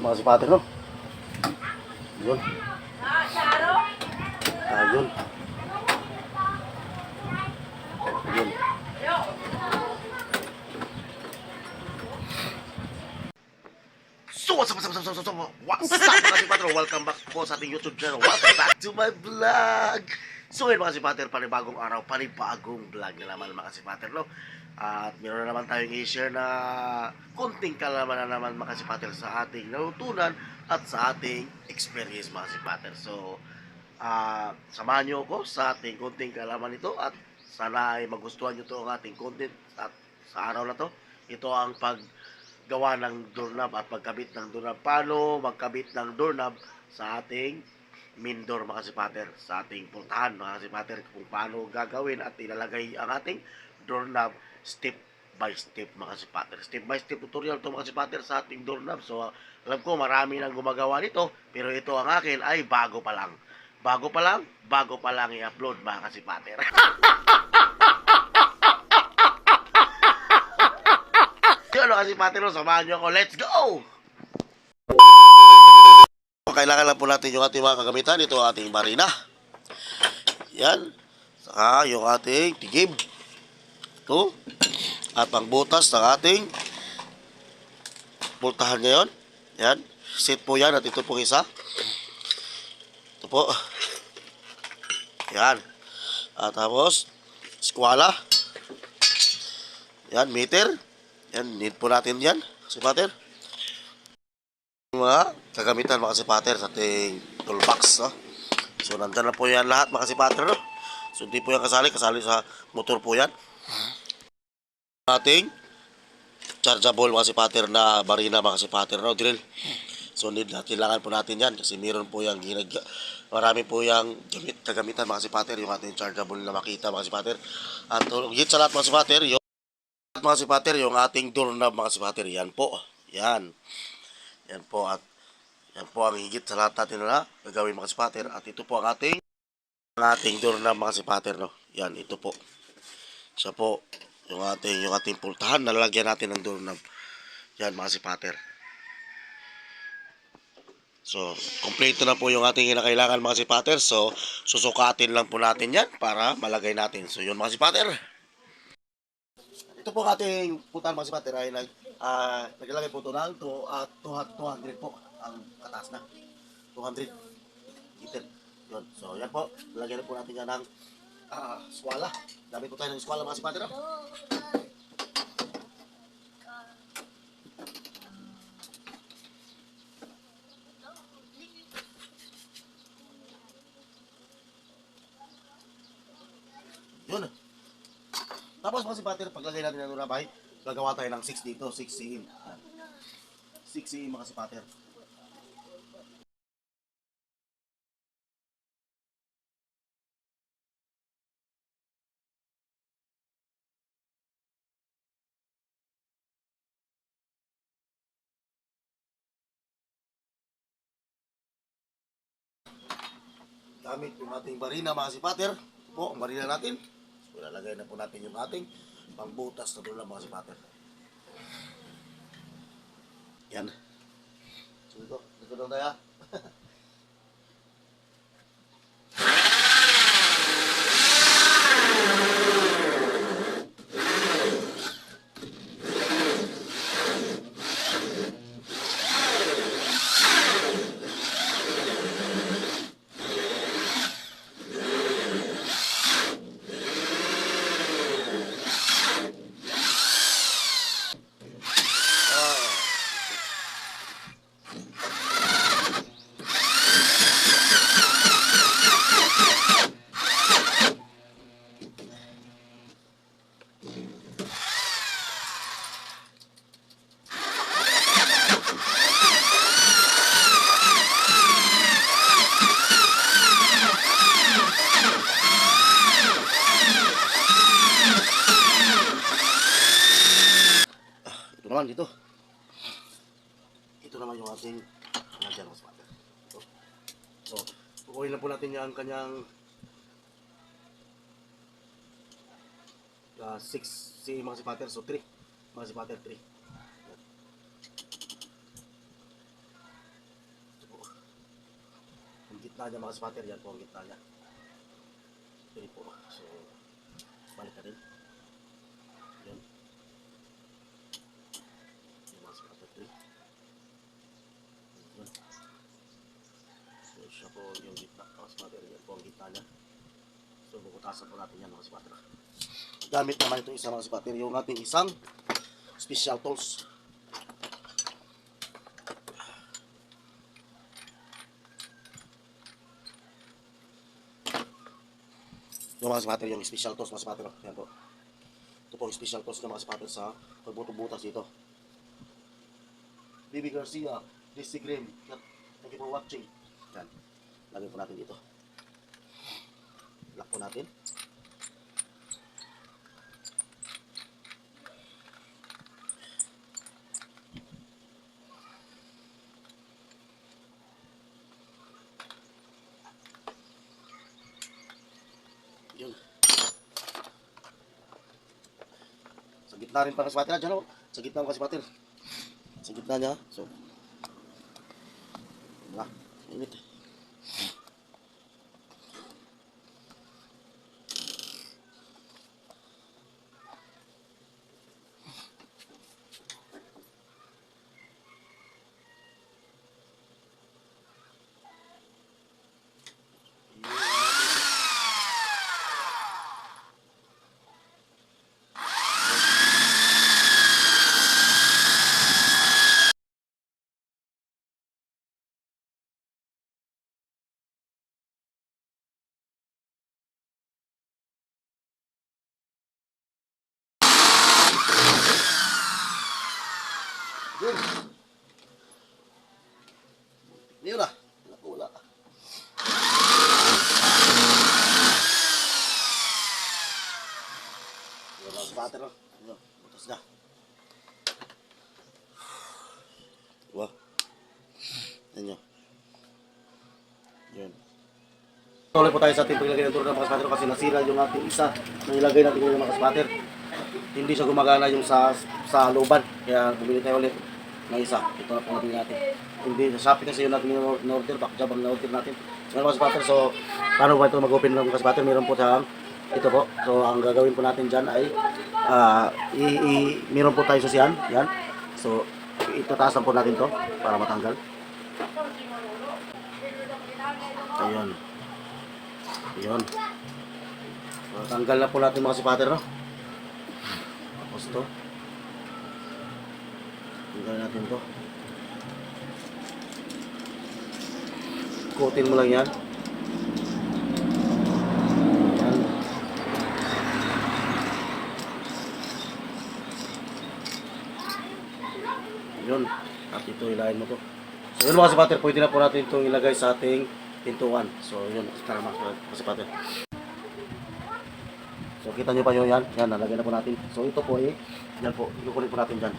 mga sipate, no? Yun. Yun. Yun. So, what's up mga sipate? Welcome back po sa ating YouTube channel. Welcome back to my vlog. So, ngayon mga sipate, panibagong araw, panibagong vlog na naman mga sipate, no? At meron na naman tayong i-share na konting kalaman na naman mga sipater sa ating natutunan at sa ating experience mga sipater. So, samahan nyo ako sa ating konting kalaman ito at sana ay magustuhan nyo ito ang ating content at sa araw na to. Ito ang paggawa ng doorknob at pagkabit ng doorknob. Paano magkabit ng doorknob sa ating main door mga sipater, sa ating pultahan mga sipater, kung paano gagawin at ilalagay ang ating doorknob step by step mga sipater. Step by step tutorial to mga sipater sa ating doorknob. So alam ko marami nang gumagawa nito, pero ito ang akin ay bago pa lang. Bago pa lang i-upload mga sipater. Yun mga sipater, samahan nyo ako. Let's go! Kailangan lang po natin yung ating mga kagamitan. Ito ang ating barina. Yan. Saka yung ating tigib. Ito. At pangbutas ng ating pultahan ngayon. Yan. Set po yan at ito pong isa. Ito po. Yan. At tapos, skwala. Yan, meter. Yan, need po natin yan. Sipater. Mga kagamitan mga sipater sa ating toolbox. No? So, nandyan na po yan lahat mga sipater. No? So, hindi po yan kasali sa motor po yan. Ating chargeable mga sipater na barina mga sipater, no drill. So kailangan po natin yan kasi meron po yung marami po yung kagamitan mga sipater, yung ating chargeable na makita mga sipater. At higit sa lahat mga sipater, yung ating doorknob mga sipater, yan po. Yan po at yan po ang higit sa lahat natin na gagawin mga sipater. At ito po ang ating doorknob mga sipater, no. Yan, ito po. Siya po yung ating pultahan na lalagyan natin ng doorknob. Yan mga sipater. So, kompleto na po yung ating kinakailangan mga sipater. So, susukatin lang po natin yan para malagay natin. So, yun mga sipater. Ito po ang ating pultahan mga sipater ay naglalagay po ito ng 200 po ang kataas na. 200 liter. Yun. So, yan po. Lalagyan po natin yan ng swala. Dami po tayo ng swala mga sipater. No? Yun. Tapos mga sipater, paglagay natin ng urabay, gagawa tayo ng 6 dito, 6 cm. 6 cm mga sipater. Gamit yung ating barina mga sipater. Ito po ang barina natin. So, ilalagay na po natin yung ating pangbutas na doon mga sipater. Yan. So ito lang tayo. Naman dito. Ito naman yung ating nandiyan mga sipater. So, pukuhin lang po natin yung kanyang 6 mga sipater. So, 3 mga sipater, 3. gitna niya mga spatter, yan po ang gitna niya. Ito po. So, balik ka rin. Yan. Yan mga spatter 3. Yan. So, siya po yung gitna. Mga spatter, yan po ang gitna niya. So, bukutasan po natin yan mga spatter. Gamit naman itong isang mga spatter, yung ating isang special tools. Yung mga spatter, yung special tools mga spatter. Yan po. Ito po yung special tools ng mga spatter sa pagbuto-butas dito. Baby Garcia, DC Grim. Thank you for watching. Yan. Lagyan po natin dito. Lock po natin. Yun. Sa gitna rin pa ng spatter. Diyan o. Sa gitna ng spatter. Sa gitna niya. So. Wala. Init. Yun. Yun na. Wala. Yun ang spatter. Yun. Butas na. Wow. Yan nyo. Yun. Tuloy po tayo sa ating paglagay ng turo ng mga spatter kasi nasira yung ating isa na ilagay natin yung mga spatter. Hindi siya gumagana yung sa looban. Kaya bumili tayo ulit ng isa. Ito na po natin. Hindi, sa Shopee kasi yun natin yung order. Backjob ang na-order natin. So, mga spatter. So, paano ba ito mag-open ng mga spatter? Meron po sa ito po. So, ang gagawin po natin dyan ay meron po tayo susian. Yan. So, itatasan po natin to para matanggal. Ayun. Ayun. So, tanggal na po natin mga spatter, no? Tapos to. Tanggal natin to. Ikutin mo lang yan. Yan. Yun. At ito ilahin mo to. So yun mga spatter, pwede na po natin itong ilagay sa ating pintuan. So yun, tara mga spatter. So kita nyo pa yun yan. Yan, nalagay na po natin. So ito po eh, yan po, ikukulit po natin dyan.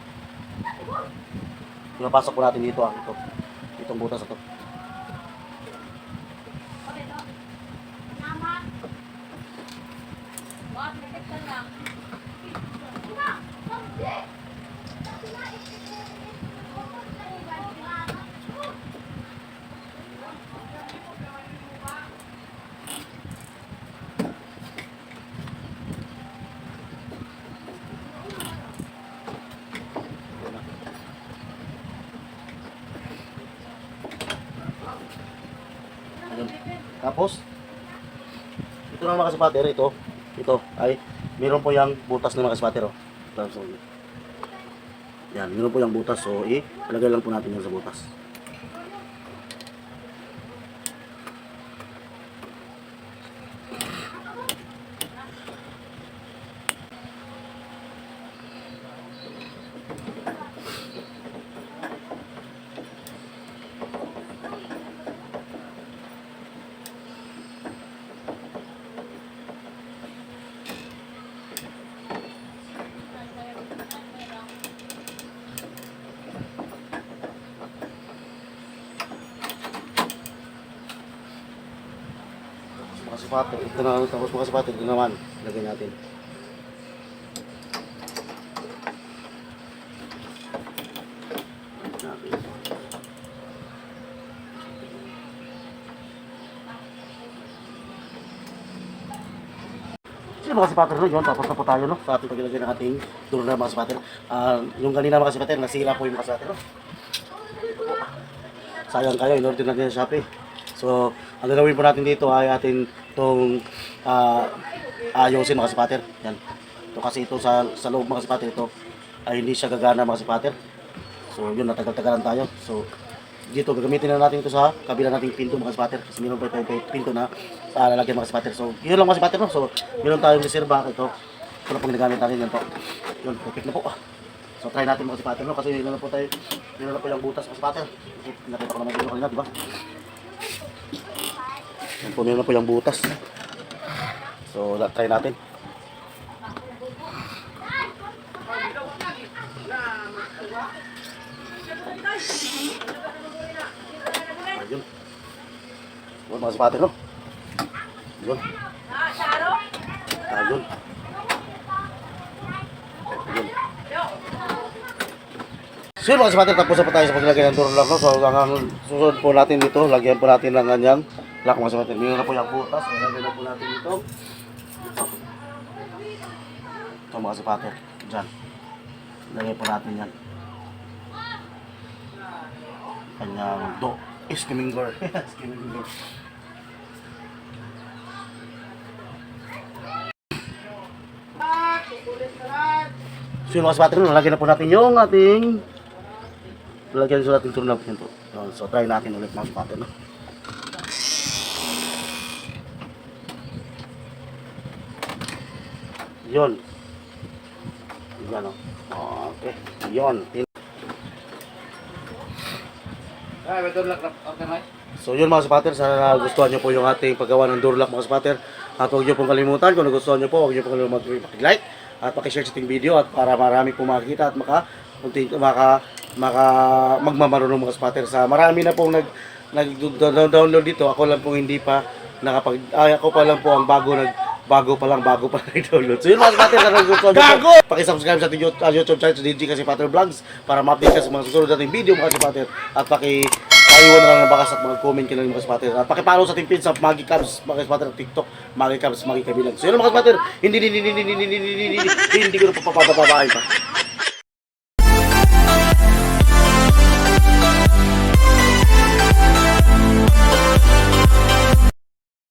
Pinapasok po natin dito ito. Itong butas na to. Ayun. Tapos ito na mga spatter, ito ay meron po yung butas ng mga spatter, oh. So, yan, meron po yung butas, so ilagay lang po natin yan sa butas. Mga spatter, ito na, tapos mga spatter, ito naman, lagay natin. Yun mga sipater, no? Yun, tapos na po tayo, no? Sa ating paglagay ng ating doorknob mga sipater. Yung kanina mga sipater, nasira po yung mga sipater, no? Sayang kayo, in-order natin sa Shopee. So, ang gagawin po natin dito ay atin itong ayusin mga sipater. Yan. Ito kasi ito sa loob mga sipater, ito ay hindi siya gagana mga sipater. So, yun, natagal-tagalan tayo. So, dito, gagamitin na natin ito sa kabila nating pinto mga sipater. Kasi meron pa tayong pinto na lalagyan mga sipater. So, yun lang mga sipater, no? So, meron tayong reserva. Ito na pong ginagamit natin. Yan po. Yun, perfect na po. So, try natin mga sipater, no? Kasi meron na po tayo, meron na po yung butas mga sipater. Nakita ko naman dito kanina, di ba? Yan po, meron na po yung butas. So, try natin. Ayun. Yun mga sipater, no? Yun. Ayun. Ayun. So yun mga sipater, tapos na po tayo sa paglagay ng doorknob, no? So ang susunod po natin dito, lagyan po natin ng ganyang lock mga sipater. Meron na po yung butas, lagyan na po natin dito. Ito mga sipater, dyan. Lagyan po natin yan. Kanyang skimming door. Skimming door. So yun mga sipater, nalagyan na po natin yung ating lalagyan sa ating doorknob nito. So try natin ulit mga sipater, no? Yun. Yan, no? Okay. Yun. So yun mga sipater, sana gustuhan nyo po yung ating paggawa ng door lock mga sipater. At huwag nyo pong kalimutan, kung nagustuhan nyo po, huwag nyo pong kalimutan mag-like at pakishare sa ating video at para marami pong makikita at magmamarunong mga sipater. Sa marami na pong nag-download dito, ako lang pong hindi pa ako pa lang po ang bago pa lang nag-download. So yun mga sipater, sana nagustuhan nyo po, pakisubscribe sa ating YouTube channel sa DJ Kasipater Vlogs para ma-update ka sa mga susunod nating video mga sipater. At paiwan na lang ng bakas at mag-comment ka lang mga sipater. At pakipollow sa ating page sa Maggie Cubs, mga sipater, TikTok, Maggie Cubs, Maggie Kabilang. So yun mga sipater, hindi ko na papapababain pa.